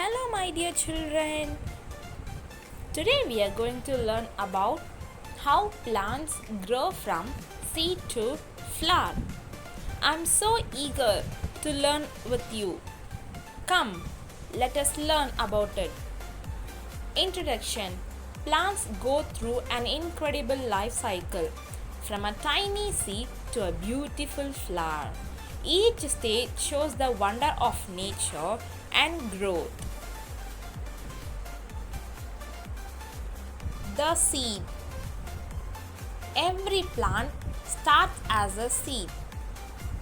Hello, my dear children. Today we are going to learn about how plants grow from seed to flower. I'm so eager to learn with you. Come, let us learn about it. Introduction. Plants go through an incredible life cycle from a tiny seed to a beautiful flower. Each stage shows the wonder of nature and growth. The seed. Every plant starts as a seed.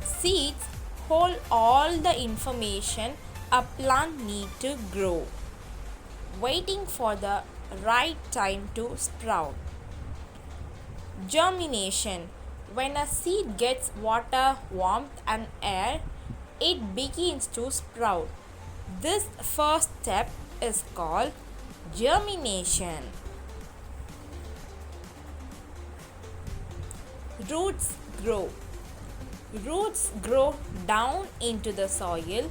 Seeds hold all the information a plant needs to grow, waiting for the right time to sprout. Germination. When a seed gets water, warmth, and air, it begins to sprout. This first step is called germination. Roots grow. Roots grow down into the soil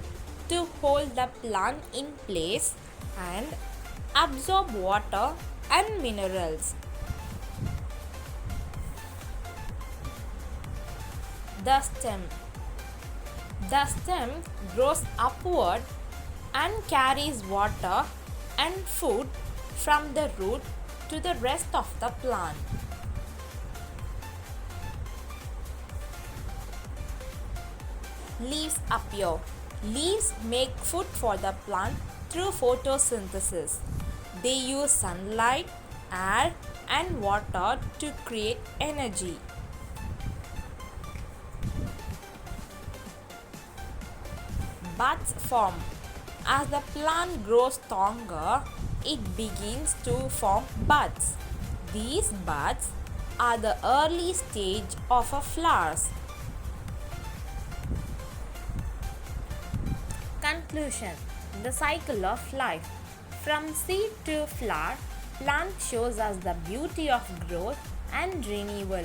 to hold the plant in place and absorb water and minerals. The stem. The stem grows upward and carries water and food from the root to the rest of the plant. Leaves appear. Leaves make food for the plant through photosynthesis. They use sunlight, air, and water to create energy. Buds form. As the plant grows stronger, it begins to form buds. These buds are the early stage of a flower. Conclusion. The cycle of life. From seed to flower, plant shows us the beauty of growth and renewal.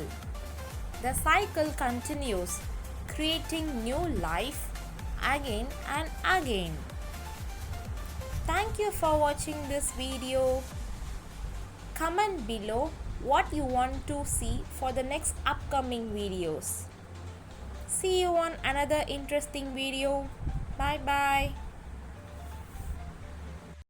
The cycle continues, creating new life again and again. Thank you for watching this video. Comment below what you want to see for the next upcoming videos. See you on another interesting video. Bye bye.